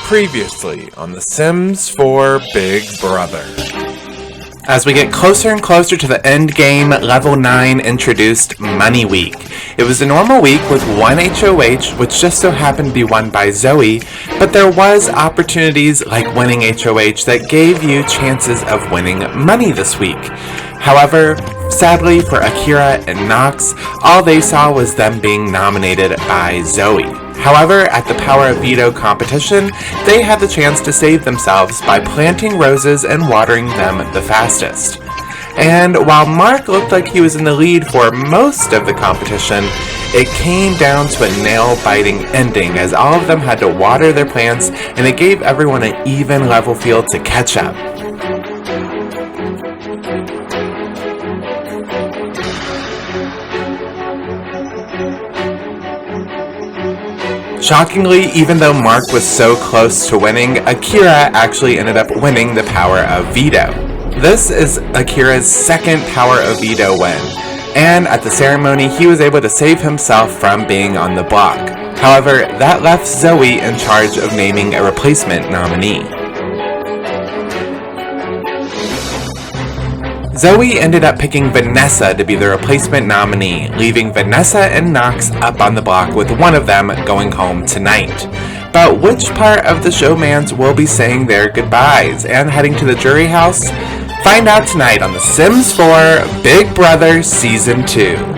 Previously on The Sims 4 Big Brother. As we get closer and closer to the end game, Level 9 introduced Money Week. It was a normal week with one HOH, which just so happened to be won by Zoe, but there was opportunities like winning HOH that gave you chances of winning money this week. However, sadly for Akira and Nox, all they saw was them being nominated by Zoe. However, at the Power of Veto competition, they had the chance to save themselves by planting roses and watering them the fastest. And while Mark looked like he was in the lead for most of the competition, it came down to a nail-biting ending as all of them had to water their plants, and it gave everyone an even level field to catch up. Shockingly, even though Mark was so close to winning, Akira actually ended up winning the Power of Veto. This is Akira's second Power of Veto win, and at the ceremony he was able to save himself from being on the block. However, that left Zoe in charge of naming a replacement nominee. Zoe ended up picking Vanessa to be the replacement nominee, leaving Vanessa and Nox up on the block with one of them going home tonight. But which part of the showmans will be saying their goodbyes and heading to the jury house? Find out tonight on The Sims 4 Big Brother Season 2.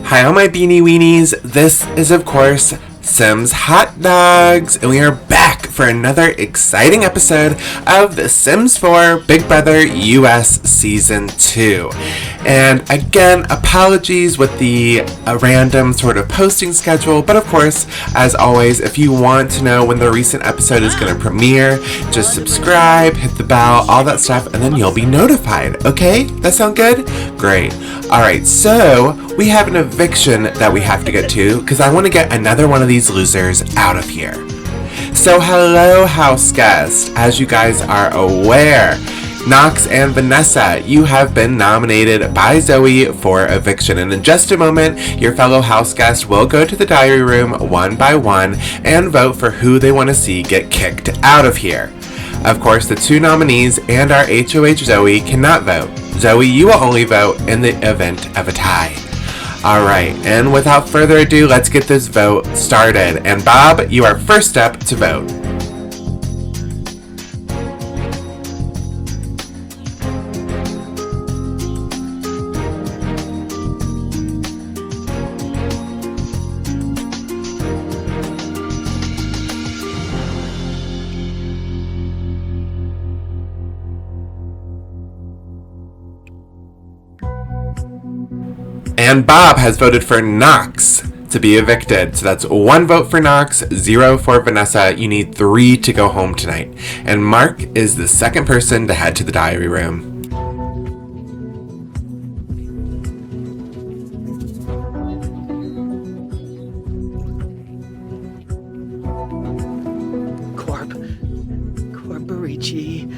Hi, all my beanie weenies. This is, of course, Sims Hot Dogs, and we are back for another exciting episode of The Sims 4 Big Brother US Season 2. And again, apologies with the random sort of posting schedule, but of course, as always, if you want to know when the recent episode is going to premiere, just subscribe, hit the bell, all that stuff, and then you'll be notified, okay? That sound good? Great. Alright, so we have an eviction that we have to get to, because I want to get another one of these losers out of here. So hello, house guest. As you guys are aware, Nox and Vanessa, you have been nominated by Zoe for eviction, and in just a moment, your fellow house guest will go to the diary room one by one and vote for who they want to see get kicked out of here. Of course, the two nominees and our HOH Zoe cannot vote. Zoe, you will only vote in the event of a tie. Alright, and without further ado, let's get this vote started. And Bob, you are first up to vote. And Bob has voted for Nox to be evicted. So that's 1 vote for Nox, 0 for Vanessa. You need 3 to go home tonight. And Mark is the second person to head to the diary room. Corporici.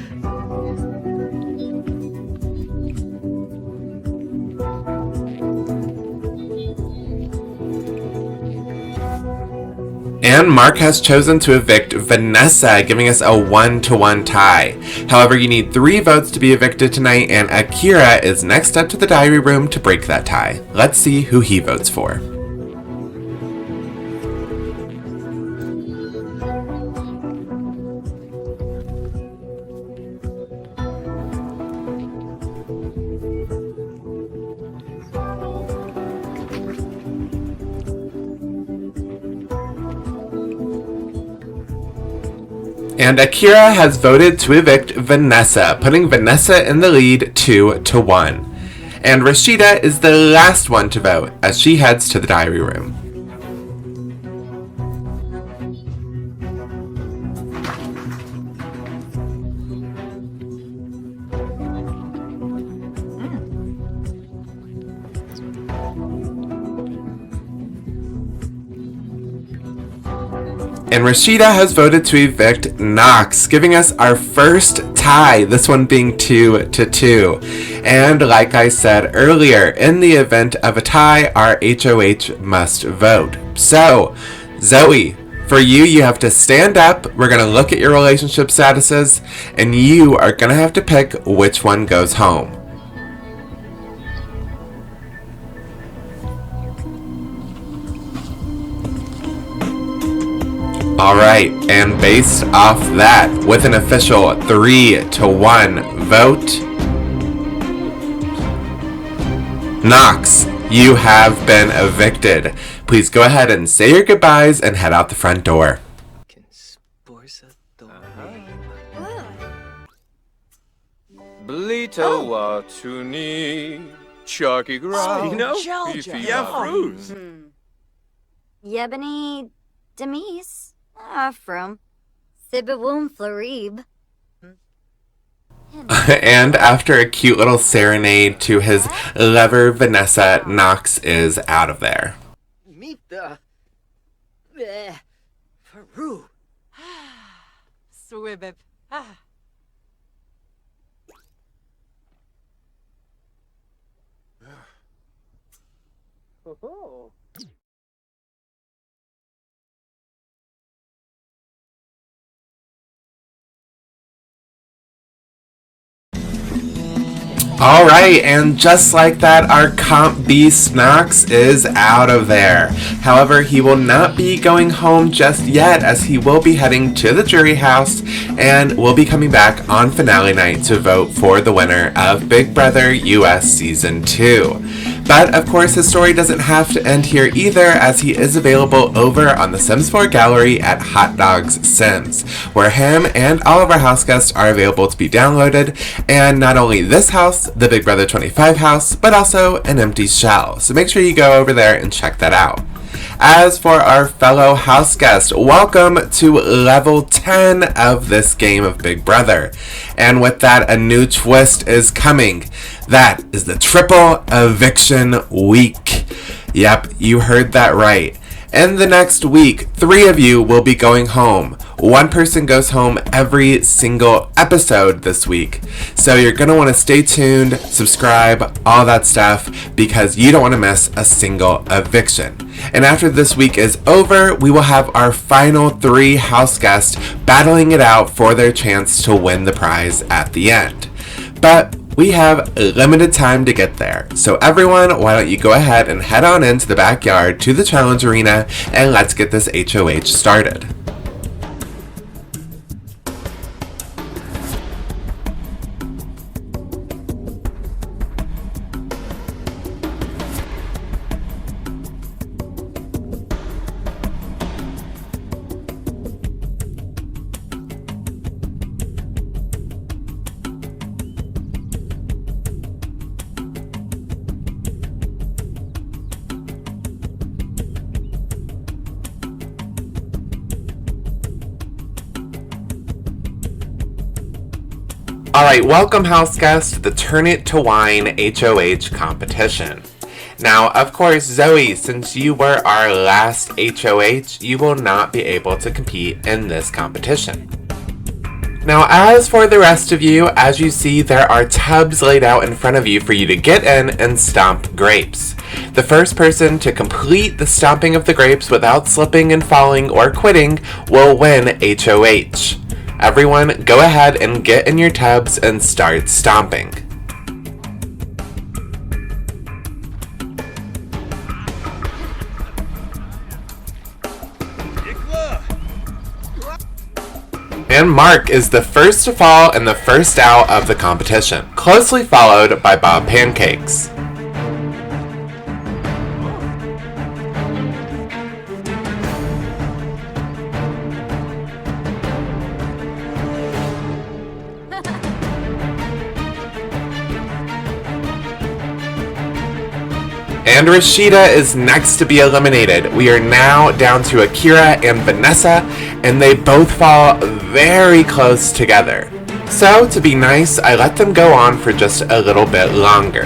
And Mark has chosen to evict Vanessa, giving us a 1-1 tie. However, you need 3 votes to be evicted tonight, and Akira is next up to the diary room to break that tie. Let's see who he votes for. And Akira has voted to evict Vanessa, putting Vanessa in the lead 2-1. And Rashida is the last one to vote as she heads to the diary room. And Rashida has voted to evict Knox, giving us our first tie, this one being 2-2. And like I said earlier, in the event of a tie, our HOH must vote. So, Zoe, for you, you have to stand up. We're going to look at your relationship statuses, and you are going to have to pick which one goes home. Alright, and based off that, with an official 3-1 vote, Knox, you have been evicted. Please go ahead and say your goodbyes and head out the front door. Blito tuni Charky Grau. You know? Yeah, fruits. Yebony Demise. From Thibawum Florib. And after a cute little serenade to his lover, Vanessa, Knox is out of there. Meet the... Faru. Swibib. Oh. Alright, and just like that, our comp beast Knox is out of there. However, he will not be going home just yet, as he will be heading to the jury house and will be coming back on finale night to vote for the winner of Big Brother US Season 2. But of course, his story doesn't have to end here either, as he is available over on the Sims 4 gallery at Hot Dogs Sims, where him and all of our house guests are available to be downloaded, and not only this house, the Big Brother 25 house, but also an empty shell. So make sure you go over there and check that out. As for our fellow house guest, welcome to level 10 of this game of Big Brother. And with that, a new twist is coming. That is the triple eviction week. Yep, you heard that right. In the next week, 3 of you will be going home. 1 person goes home every single episode this week. So you're going to want to stay tuned, subscribe, all that stuff, because you don't want to miss a single eviction. And after this week is over, we will have our final 3 house guests battling it out for their chance to win the prize at the end. But we have limited time to get there. So everyone, why don't you go ahead and head on into the backyard to the challenge arena, and let's get this HOH started. Alright, welcome house guests to the Turn It to Wine HOH competition. Now, of course, Zoe, since you were our last HOH, you will not be able to compete in this competition. Now, as for the rest of you, as you see, there are tubs laid out in front of you for you to get in and stomp grapes. The first person to complete the stomping of the grapes without slipping and falling or quitting will win HOH. Everyone, go ahead and get in your tubs and start stomping. And Mark is the first to fall and the first out of the competition, closely followed by Bob Pancakes. And Rashida is next to be eliminated. We are now down to Akira and Vanessa, and they both fall very close together. So, to be nice, I let them go on for just a little bit longer.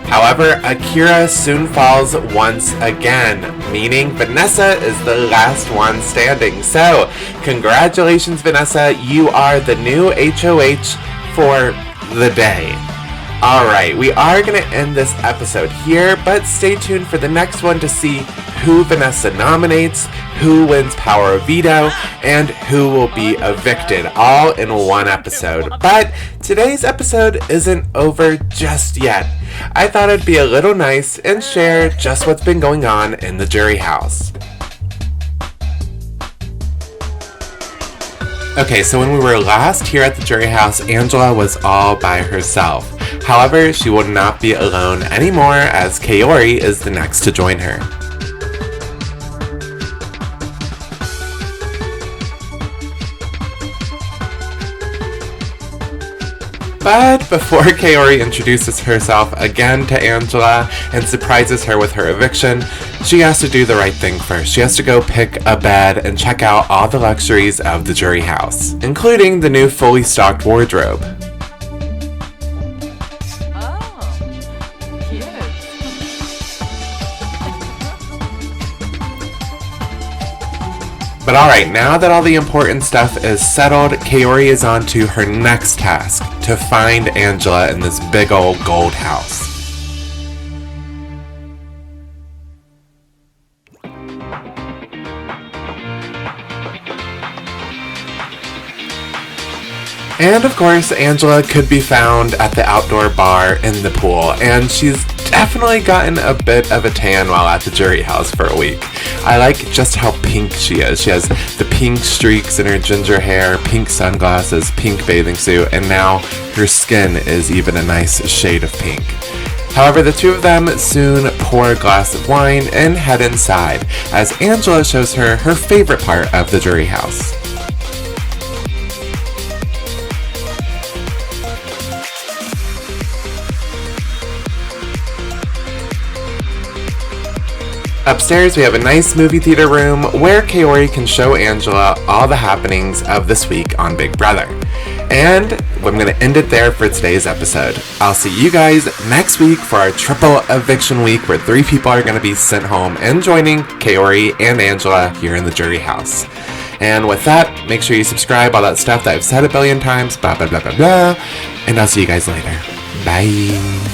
However, Akira soon falls once again, meaning Vanessa is the last one standing. So, congratulations, Vanessa, you are the new HOH for the day. Alright, we are going to end this episode here, but stay tuned for the next one to see who Vanessa nominates, who wins Power of Veto, and who will be evicted, all in one episode. But today's episode isn't over just yet. I thought it'd be a little nice and share just what's been going on in the jury house. Okay, so when we were last here at the jury house, Angela was all by herself. However, she will not be alone anymore as Kaori is the next to join her. But before Kaori introduces herself again to Angela and surprises her with her eviction, she has to do the right thing first. She has to go pick a bed and check out all the luxuries of the jury house, including the new fully stocked wardrobe. But alright, now that all the important stuff is settled, Kaori is on to her next task, to find Angela in this big old gold house. And of course, Angela could be found at the outdoor bar in the pool, and she's definitely gotten a bit of a tan while at the jury house for a week. I like just how pink she is. She has the pink streaks in her ginger hair, pink sunglasses, pink bathing suit, and now her skin is even a nice shade of pink. However, the two of them soon pour a glass of wine and head inside, as Angela shows her her favorite part of the jury house. Upstairs, we have a nice movie theater room where Kaori can show Angela all the happenings of this week on Big Brother. And I'm going to end it there for today's episode. I'll see you guys next week for our triple eviction week where 3 people are going to be sent home and joining Kaori and Angela here in the jury house. And with that, make sure you subscribe, all that stuff that I've said a billion times, blah, blah, blah, blah, blah. And I'll see you guys later. Bye.